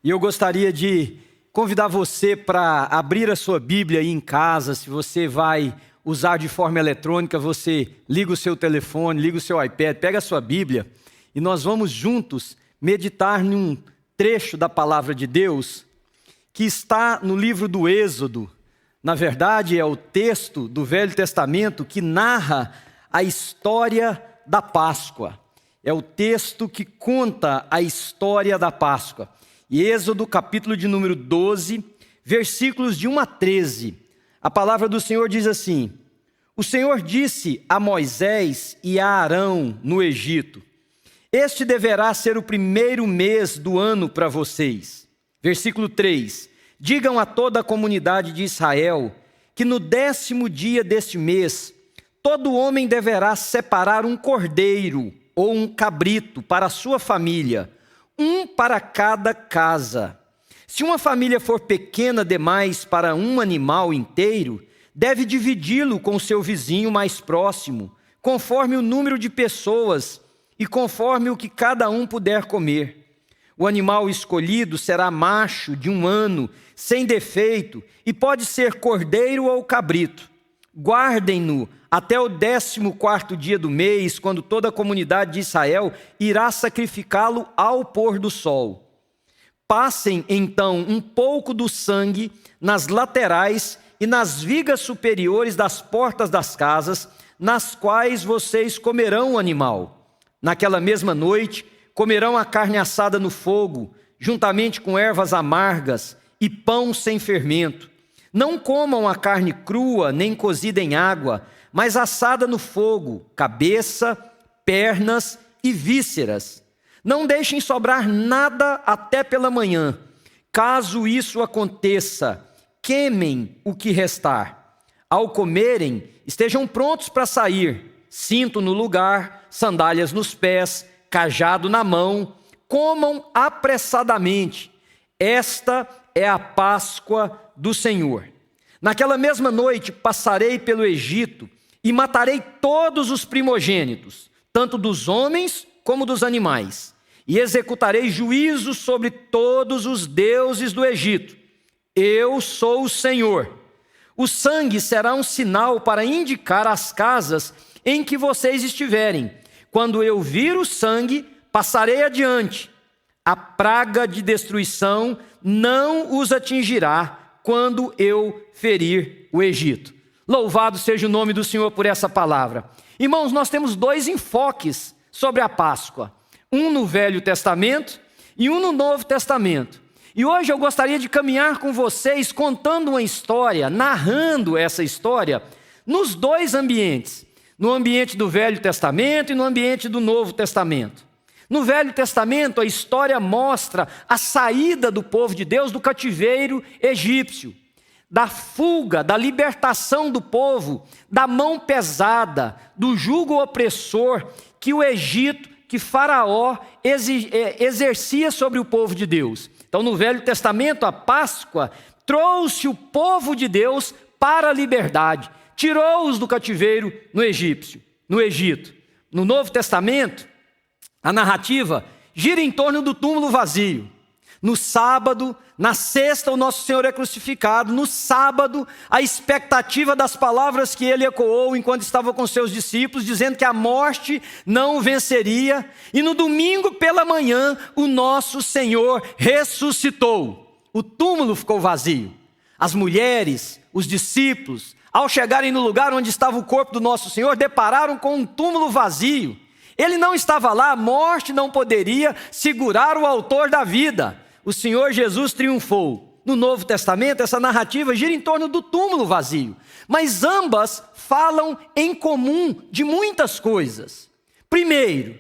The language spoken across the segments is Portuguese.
E eu gostaria de convidar você para abrir a sua Bíblia aí em casa. Se você vai usar de forma eletrônica, você liga o seu telefone, liga o seu iPad, pega a sua Bíblia e nós vamos juntos meditar num trecho da palavra de Deus que está no livro do Êxodo. Na verdade, é o texto do Velho Testamento que narra a história da Páscoa. É o texto que conta a história da Páscoa. E Êxodo, capítulo de número 12, versículos de 1 a 13. A palavra do Senhor diz assim: O Senhor disse a Moisés e a Arão no Egito: Este deverá ser o primeiro mês do ano para vocês. Versículo 3. Digam a toda a comunidade de Israel que no 10º dia deste mês, todo homem deverá separar um cordeiro ou um cabrito para a sua família, um para cada casa. Se uma família for pequena demais para um animal inteiro, deve dividi-lo com o seu vizinho mais próximo, conforme o número de pessoas e conforme o que cada um puder comer. O animal escolhido será macho de 1 ano, sem defeito, e pode ser cordeiro ou cabrito. Guardem-no até o 14º dia do mês, quando toda a comunidade de Israel irá sacrificá-lo ao pôr do sol. Passem, então, um pouco do sangue nas laterais e nas vigas superiores das portas das casas, nas quais vocês comerão o animal. Naquela mesma noite, comerão a carne assada no fogo, juntamente com ervas amargas e pão sem fermento. Não comam a carne crua, nem cozida em água, mas assada no fogo, cabeça, pernas e vísceras. Não deixem sobrar nada até pela manhã. Caso isso aconteça, queimem o que restar. Ao comerem, estejam prontos para sair, cinto no lugar, sandálias nos pés, cajado na mão. Comam apressadamente. Esta é a Páscoa do Senhor. Naquela mesma noite passarei pelo Egito e matarei todos os primogênitos, tanto dos homens como dos animais, e executarei juízo sobre todos os deuses do Egito. Eu sou o Senhor. O sangue será um sinal para indicar as casas em que vocês estiverem. Quando eu vir o sangue, passarei adiante. A praga de destruição não os atingirá quando eu ferir o Egito. Louvado seja o nome do Senhor por essa palavra. Irmãos, nós temos 2 enfoques sobre a Páscoa. Um no Velho Testamento e um no Novo Testamento. E hoje eu gostaria de caminhar com vocês contando uma história, narrando essa história nos 2 ambientes. No ambiente do Velho Testamento e no ambiente do Novo Testamento. No Velho Testamento, a história mostra a saída do povo de Deus do cativeiro egípcio, da fuga, da libertação do povo, da mão pesada, do jugo opressor que o Egito, que Faraó exercia sobre o povo de Deus. Então, no Velho Testamento, a Páscoa trouxe o povo de Deus para a liberdade, tirou-os do cativeiro no Egito. No Novo Testamento, a narrativa gira em torno do túmulo vazio. No sábado, na sexta, o nosso Senhor é crucificado. No sábado, a expectativa das palavras que ele ecoou enquanto estava com seus discípulos, dizendo que a morte não o venceria. E no domingo pela manhã, o nosso Senhor ressuscitou. O túmulo ficou vazio. As mulheres, os discípulos, ao chegarem no lugar onde estava o corpo do nosso Senhor, depararam com um túmulo vazio. Ele não estava lá, a morte não poderia segurar o autor da vida. O Senhor Jesus triunfou. No Novo Testamento, essa narrativa gira em torno do túmulo vazio. Mas ambas falam em comum de muitas coisas. Primeiro,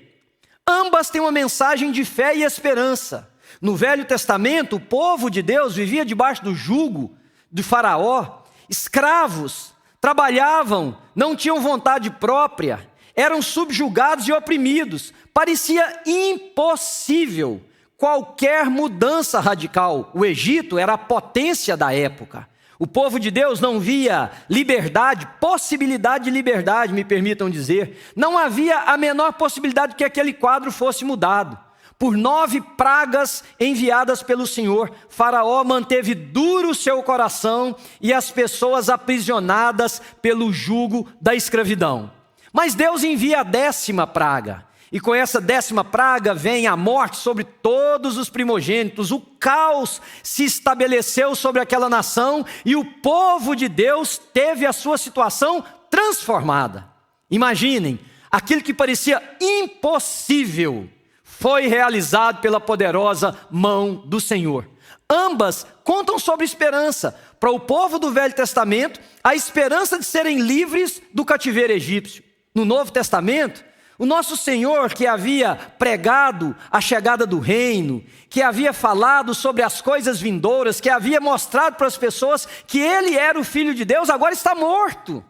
ambas têm uma mensagem de fé e esperança. No Velho Testamento, o povo de Deus vivia debaixo do jugo de Faraó. Escravos, trabalhavam, não tinham vontade própria. Eram subjugados e oprimidos. Parecia impossível qualquer mudança radical. O Egito era a potência da época. O povo de Deus não via liberdade, possibilidade de liberdade, me permitam dizer. Não havia a menor possibilidade de que aquele quadro fosse mudado. por 9 pragas enviadas pelo Senhor, Faraó manteve duro o seu coração e as pessoas aprisionadas pelo jugo da escravidão. Mas Deus envia a 10ª praga. E com essa 10ª praga vem a morte sobre todos os primogênitos. O caos se estabeleceu sobre aquela nação e o povo de Deus teve a sua situação transformada. Imaginem, aquilo que parecia impossível foi realizado pela poderosa mão do Senhor. Ambas contam sobre esperança. Para o povo do Velho Testamento, a esperança de serem livres do cativeiro egípcio. No Novo Testamento, o nosso Senhor, que havia pregado a chegada do reino, que havia falado sobre as coisas vindouras, que havia mostrado para as pessoas que Ele era o Filho de Deus, agora está morto.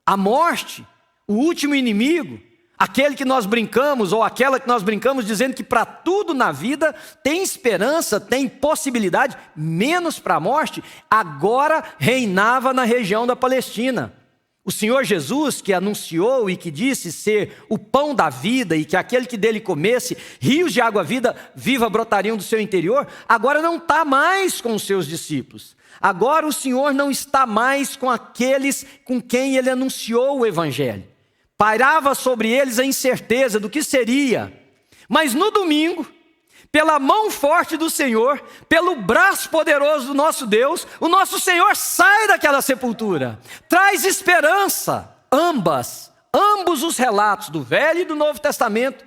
A morte, o último inimigo, aquele que nós brincamos, ou aquela que nós brincamos, dizendo que para tudo na vida tem esperança, tem possibilidade, menos para a morte, agora reinava na região da Palestina. O Senhor Jesus, que anunciou e que disse ser o pão da vida e que aquele que dele comesse, rios de água viva brotariam do seu interior, agora não está mais com os seus discípulos. Agora o Senhor não está mais com aqueles com quem ele anunciou o evangelho. Pairava sobre eles a incerteza do que seria. Mas no domingo, pela mão forte do Senhor, pelo braço poderoso do nosso Deus, o nosso Senhor sai daquela sepultura, traz esperança. Ambos os relatos do Velho e do Novo Testamento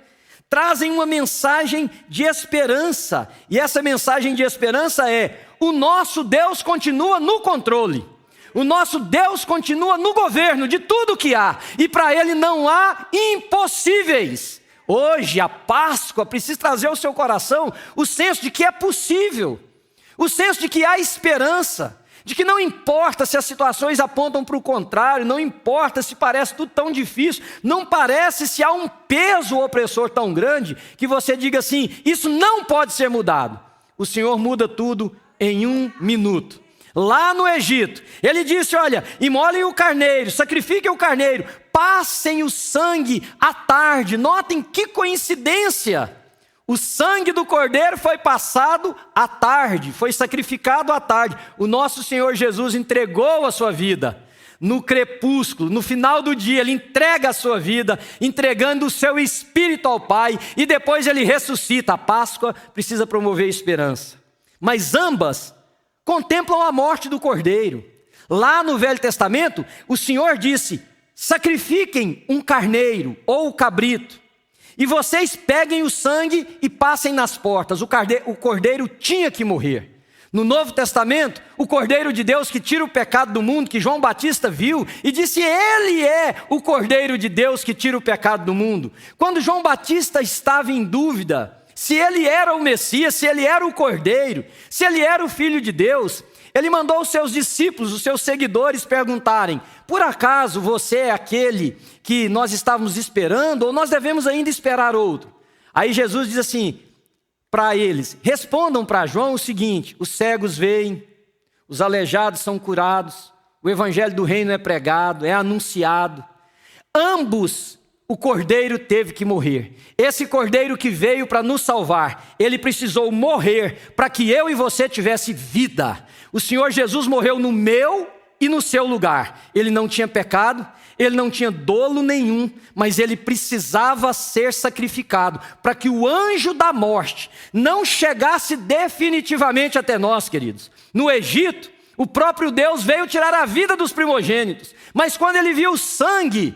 trazem uma mensagem de esperança. E essa mensagem de esperança é: o nosso Deus continua no controle. O nosso Deus continua no governo de tudo que há. E para Ele não há impossíveis. Hoje, a Páscoa precisa trazer ao seu coração o senso de que é possível, o senso de que há esperança, de que não importa se as situações apontam para o contrário, não importa se parece tudo tão difícil, não parece se há um peso opressor tão grande que você diga assim: isso não pode ser mudado. O Senhor muda tudo em 1 minuto. Lá no Egito, ele disse: olha, imolem o carneiro, sacrifiquem o carneiro, passem o sangue à tarde. Notem que coincidência, o sangue do cordeiro foi passado à tarde, foi sacrificado à tarde. O nosso Senhor Jesus entregou a sua vida no crepúsculo, no final do dia ele entrega a sua vida, entregando o seu espírito ao Pai, e depois ele ressuscita. A Páscoa precisa promover esperança, mas ambas contemplam a morte do cordeiro. Lá no Velho Testamento, o Senhor disse: sacrifiquem um carneiro ou cabrito, e vocês peguem o sangue e passem nas portas. O cordeiro tinha que morrer. No Novo Testamento, o Cordeiro de Deus que tira o pecado do mundo, que João Batista viu e disse: Ele é o Cordeiro de Deus que tira o pecado do mundo. Quando João Batista estava em dúvida se ele era o Messias, se ele era o Cordeiro, se ele era o Filho de Deus, ele mandou os seus discípulos, os seus seguidores perguntarem: por acaso você é aquele que nós estávamos esperando, ou nós devemos ainda esperar outro? Aí Jesus diz assim para eles: respondam para João o seguinte: os cegos veem, os aleijados são curados, o evangelho do reino é pregado, é anunciado. Ambos o cordeiro teve que morrer. Esse cordeiro que veio para nos salvar, ele precisou morrer para que eu e você tivesse vida. O Senhor Jesus morreu no meu e no seu lugar. Ele não tinha pecado, ele não tinha dolo nenhum, mas ele precisava ser sacrificado para que o anjo da morte não chegasse definitivamente até nós, queridos. No Egito, o próprio Deus veio tirar a vida dos primogênitos, mas quando ele viu o sangue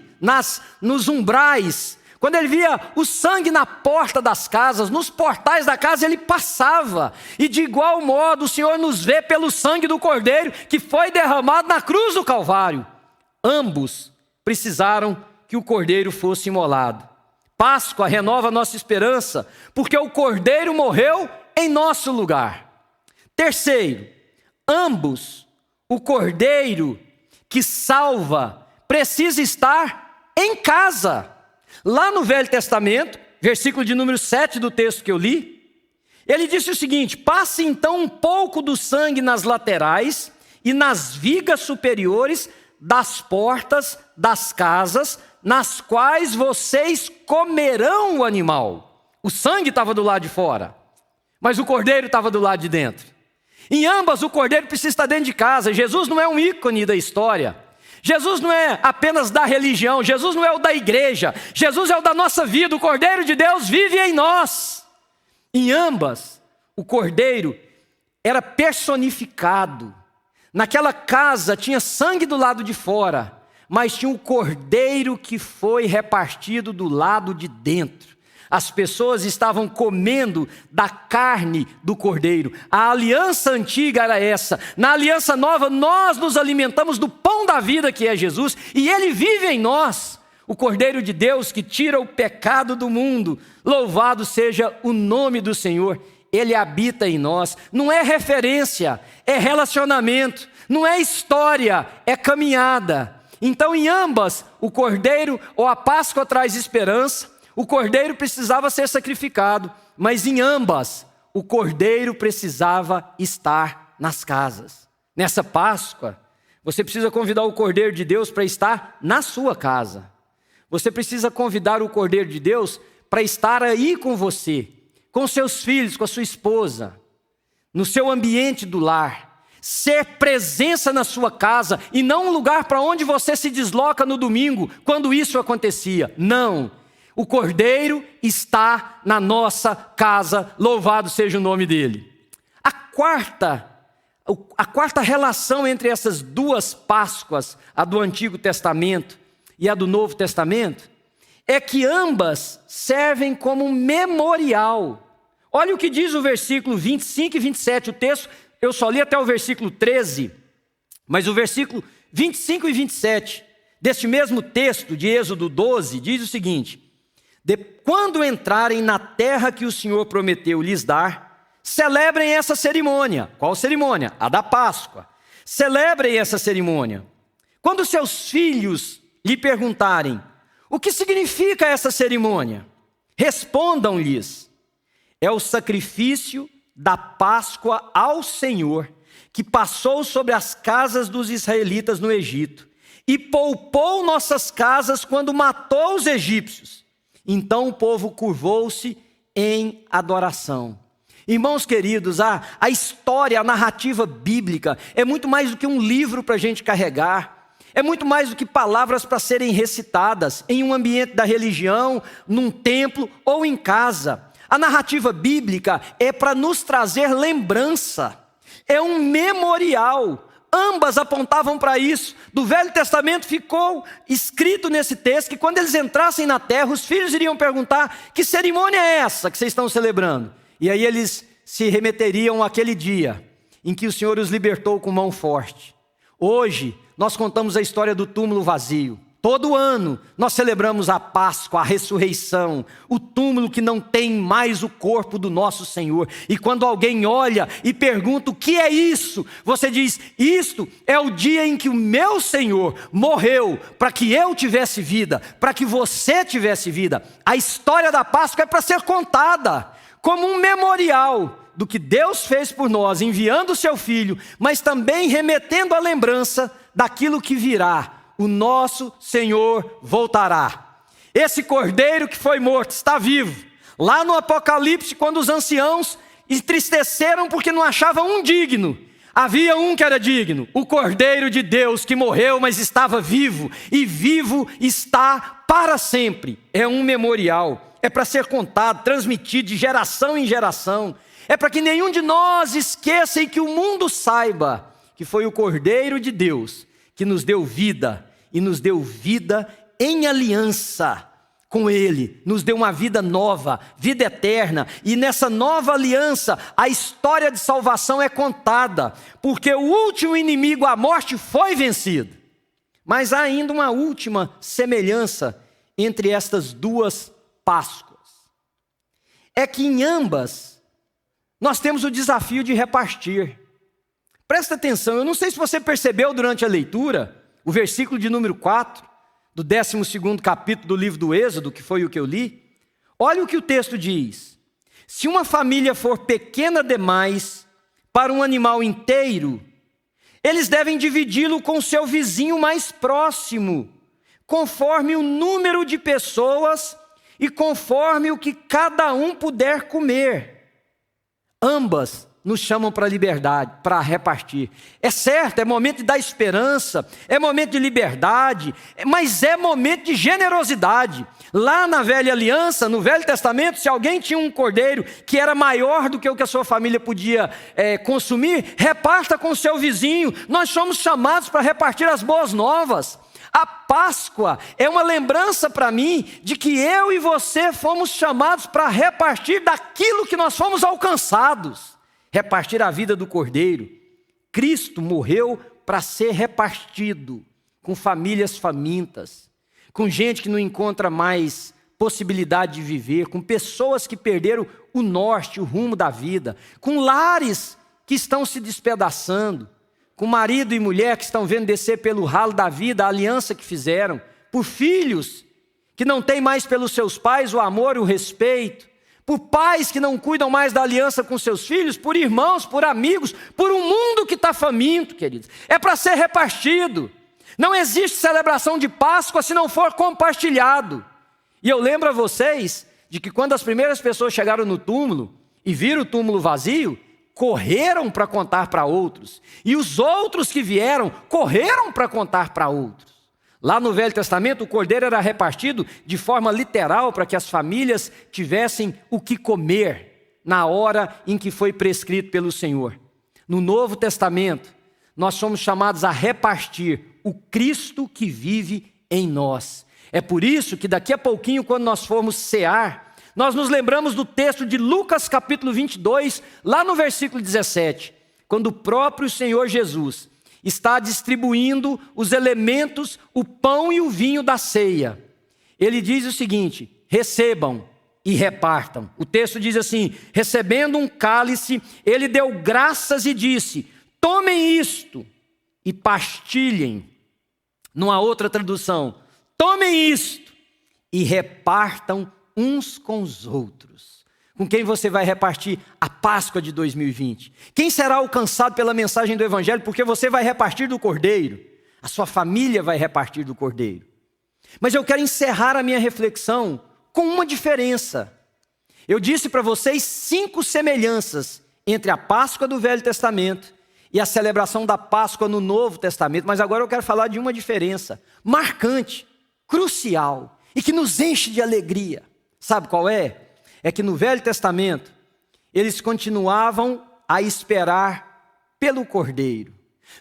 nos umbrais, quando ele via o sangue na porta das casas, nos portais da casa, ele passava. E de igual modo o Senhor nos vê pelo sangue do Cordeiro que foi derramado na cruz do Calvário. Ambos precisaram que o Cordeiro fosse imolado. Páscoa renova a nossa esperança, porque o Cordeiro morreu em nosso lugar. Terceiro, ambos, o Cordeiro que salva precisa estar em casa. Lá no Velho Testamento, versículo de número 7 do texto que eu li, ele disse o seguinte: passe então um pouco do sangue nas laterais e nas vigas superiores das portas das casas, nas quais vocês comerão o animal. O sangue estava do lado de fora, mas o cordeiro estava do lado de dentro. Em ambas, o cordeiro precisa estar dentro de casa. Jesus não é um ícone da história. Jesus não é apenas da religião. Jesus não é o da igreja. Jesus é o da nossa vida. O Cordeiro de Deus vive em nós. Em ambas, o cordeiro era personificado. Naquela casa tinha sangue do lado de fora, mas tinha o cordeiro que foi repartido do lado de dentro. As pessoas estavam comendo da carne do cordeiro. A aliança antiga era essa. Na aliança nova, nós nos alimentamos do pão da vida que é Jesus, e ele vive em nós. O Cordeiro de Deus que tira o pecado do mundo. Louvado seja o nome do Senhor. Ele habita em nós. Não é referência, é relacionamento. Não é história, é caminhada. Então, em ambas, o cordeiro ou a Páscoa traz esperança. O cordeiro precisava ser sacrificado, mas em ambas, o cordeiro precisava estar nas casas. Nessa Páscoa, você precisa convidar o Cordeiro de Deus para estar na sua casa. Você precisa convidar o Cordeiro de Deus para estar aí com você, com seus filhos, com a sua esposa, no seu ambiente do lar. Ser presença na sua casa e não um lugar para onde você se desloca no domingo, quando isso acontecia. Não. O Cordeiro está na nossa casa, louvado seja o nome dele. A quarta relação entre essas duas Páscoas, a do Antigo Testamento e a do Novo Testamento, é que ambas servem como um memorial. Olha o que diz o versículo 25 e 27, o texto, eu só li até o versículo 13, mas o versículo 25 e 27, deste mesmo texto de Êxodo 12, diz o seguinte: quando entrarem na terra que o Senhor prometeu lhes dar, celebrem essa cerimônia. Qual cerimônia? A da Páscoa. Celebrem essa cerimônia. Quando seus filhos lhe perguntarem, o que significa essa cerimônia? Respondam-lhes, é o sacrifício da Páscoa ao Senhor, que passou sobre as casas dos israelitas no Egito, e poupou nossas casas quando matou os egípcios. Então o povo curvou-se em adoração. Irmãos queridos, a história, a narrativa bíblica é muito mais do que um livro para a gente carregar. É muito mais do que palavras para serem recitadas em um ambiente da religião, num templo ou em casa. A narrativa bíblica é para nos trazer lembrança. É um memorial. Ambas apontavam para isso. Do Velho Testamento ficou escrito nesse texto que quando eles entrassem na terra, os filhos iriam perguntar: que cerimônia é essa que vocês estão celebrando? E aí eles se remeteriam àquele dia em que o Senhor os libertou com mão forte. Hoje, nós contamos a história do túmulo vazio. Todo ano, nós celebramos a Páscoa, a ressurreição, o túmulo que não tem mais o corpo do nosso Senhor. E quando alguém olha e pergunta o que é isso, você diz: isto é o dia em que o meu Senhor morreu para que eu tivesse vida, para que você tivesse vida. A história da Páscoa é para ser contada como um memorial do que Deus fez por nós, enviando o seu Filho, mas também remetendo a lembrança daquilo que virá. O nosso Senhor voltará. Esse cordeiro que foi morto está vivo. Lá no Apocalipse, quando os anciãos entristeceram porque não achavam um digno, havia um que era digno, o Cordeiro de Deus que morreu, mas estava vivo, e vivo está para sempre. É um memorial, é para ser contado, transmitido de geração em geração. É para que nenhum de nós esqueça e que o mundo saiba que foi o Cordeiro de Deus que nos deu vida, e nos deu vida em aliança com Ele, nos deu uma vida nova, vida eterna, e nessa nova aliança, a história de salvação é contada, porque o último inimigo, a morte, foi vencido. Mas há ainda uma última semelhança entre estas duas Páscoas, é que em ambas, nós temos o desafio de repartir. Presta atenção, eu não sei se você percebeu durante a leitura, o versículo de número 4, do 12º capítulo do livro do Êxodo, que foi o que eu li. Olha o que o texto diz: se uma família for pequena demais para um animal inteiro, eles devem dividi-lo com seu vizinho mais próximo, conforme o número de pessoas e conforme o que cada um puder comer. Ambas nos chamam para a liberdade, para repartir. É certo, é momento de dar esperança, é momento de liberdade, mas é momento de generosidade. Lá na velha aliança, no Velho Testamento, se alguém tinha um cordeiro que era maior do que o que a sua família podia consumir, reparta com o seu vizinho. Nós somos chamados para repartir as boas novas. A Páscoa é uma lembrança para mim de que eu e você fomos chamados para repartir daquilo que nós fomos alcançados. Repartir a vida do Cordeiro. Cristo morreu para ser repartido com famílias famintas, com gente que não encontra mais possibilidade de viver, com pessoas que perderam o norte, o rumo da vida, com lares que estão se despedaçando, com marido e mulher que estão vendo descer pelo ralo da vida a aliança que fizeram, por filhos que não têm mais pelos seus pais o amor e o respeito, por pais que não cuidam mais da aliança com seus filhos, por irmãos, por amigos, por um mundo que está faminto, queridos. É para ser repartido. Não existe celebração de Páscoa se não for compartilhado. E eu lembro a vocês de que quando as primeiras pessoas chegaram no túmulo e viram o túmulo vazio, correram para contar para outros. E os outros que vieram, correram para contar para outros. Lá no Velho Testamento, o cordeiro era repartido de forma literal para que as famílias tivessem o que comer na hora em que foi prescrito pelo Senhor. No Novo Testamento, nós somos chamados a repartir o Cristo que vive em nós. É por isso que daqui a pouquinho, quando nós formos cear, nós nos lembramos do texto de Lucas capítulo 22, lá no versículo 17, quando o próprio Senhor Jesus está distribuindo os elementos, o pão e o vinho da ceia. Ele diz o seguinte: recebam e repartam. O texto diz assim: recebendo um cálice, ele deu graças e disse: tomem isto e partilhem. Numa outra tradução: tomem isto e repartam uns com os outros. Com quem você vai repartir a Páscoa de 2020? Quem será alcançado pela mensagem do Evangelho? Porque você vai repartir do Cordeiro. A sua família vai repartir do Cordeiro. Mas eu quero encerrar a minha reflexão com uma diferença. Eu disse para vocês 5 semelhanças entre a Páscoa do Velho Testamento e a celebração da Páscoa no Novo Testamento. Mas agora eu quero falar de uma diferença marcante, crucial e que nos enche de alegria. Sabe qual é? É que no Velho Testamento, eles continuavam a esperar pelo Cordeiro.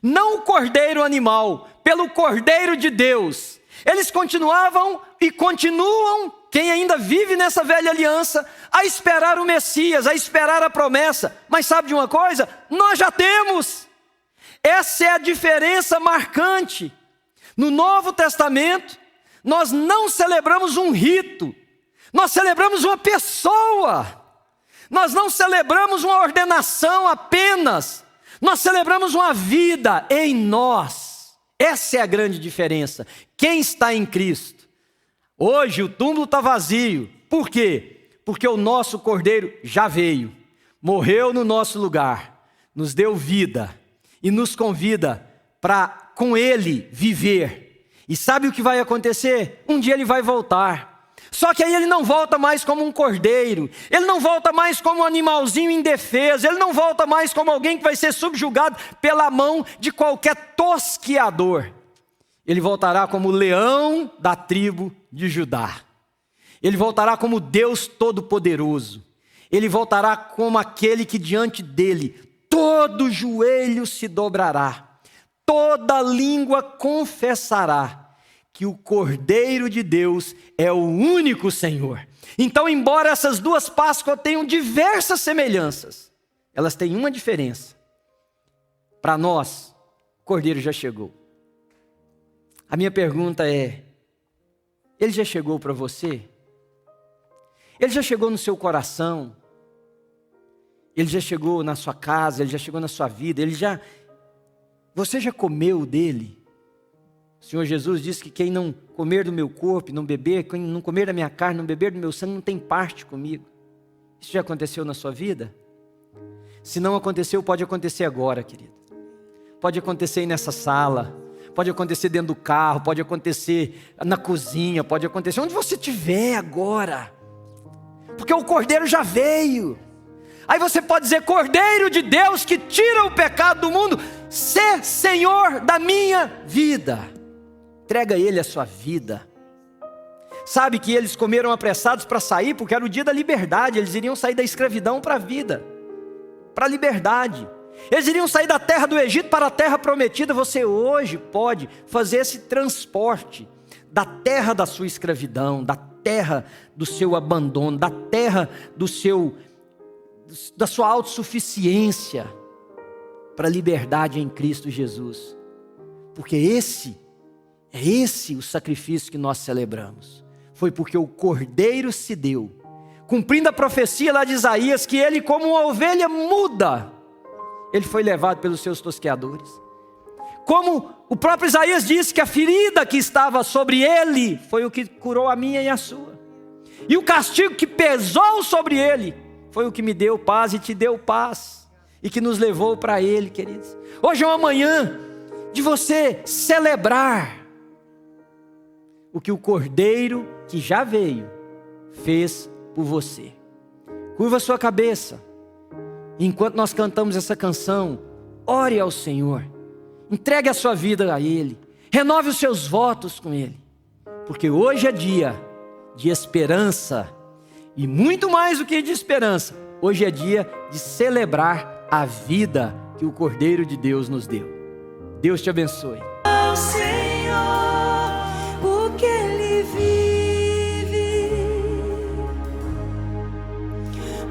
Não o Cordeiro animal, pelo Cordeiro de Deus. Eles continuavam e continuam, quem ainda vive nessa velha aliança, a esperar o Messias, a esperar a promessa. Mas sabe de uma coisa? Nós já temos. Essa é a diferença marcante. No Novo Testamento, nós não celebramos um rito. Nós celebramos uma pessoa. Nós não celebramos uma ordenação apenas. Nós celebramos uma vida em nós. Essa é a grande diferença. Quem está em Cristo? Hoje o túmulo está vazio. Por quê? Porque o nosso Cordeiro já veio, morreu no nosso lugar, nos deu vida e nos convida para com Ele viver. E sabe o que vai acontecer? Um dia Ele vai voltar. Só que aí Ele não volta mais como um cordeiro, Ele não volta mais como um animalzinho indefeso, Ele não volta mais como alguém que vai ser subjugado pela mão de qualquer tosqueador. Ele voltará como o leão da tribo de Judá. Ele voltará como Deus Todo-Poderoso. Ele voltará como aquele que diante dele todo joelho se dobrará, toda língua confessará que o Cordeiro de Deus é o único Senhor. Então, embora essas duas Páscoas tenham diversas semelhanças, elas têm uma diferença. Para nós, o Cordeiro já chegou. A minha pergunta é: Ele já chegou para você? Ele já chegou no seu coração? Ele já chegou na sua casa? Ele já chegou na sua vida? Você já comeu dele? O Senhor Jesus disse que quem não comer do meu corpo, não beber, quem não comer da minha carne, não beber do meu sangue, não tem parte comigo. Isso já aconteceu na sua vida? Se não aconteceu, pode acontecer agora, querido. Pode acontecer aí nessa sala, pode acontecer dentro do carro, pode acontecer na cozinha, pode acontecer onde você estiver agora. Porque o Cordeiro já veio. Aí você pode dizer: Cordeiro de Deus que tira o pecado do mundo, sê Senhor da minha vida. Entrega a Ele a sua vida. Sabe que eles comeram apressados para sair, porque era o dia da liberdade. Eles iriam sair da escravidão para a vida, para a liberdade. Eles iriam sair da terra do Egito para a terra prometida. Você hoje pode fazer esse transporte da terra da sua escravidão, da terra do seu abandono, da terra da sua autossuficiência, para a liberdade em Cristo Jesus. Porque é esse o sacrifício que nós celebramos. Foi porque o Cordeiro se deu, cumprindo a profecia lá de Isaías, que ele, como uma ovelha muda, ele foi levado pelos seus tosqueadores. Como o próprio Isaías disse que a ferida que estava sobre ele foi o que curou a minha e a sua. E o castigo que pesou sobre ele foi o que me deu paz e te deu paz. E que nos levou para ele, queridos. Hoje é uma manhã de você celebrar o que o Cordeiro que já veio fez por você. Curva a sua cabeça. Enquanto nós cantamos essa canção, ore ao Senhor. Entregue a sua vida a Ele. Renove os seus votos com Ele. Porque hoje é dia de esperança. E muito mais do que de esperança, hoje é dia de celebrar a vida que o Cordeiro de Deus nos deu. Deus te abençoe. Ao Senhor, porque Ele vive,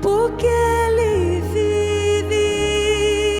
porque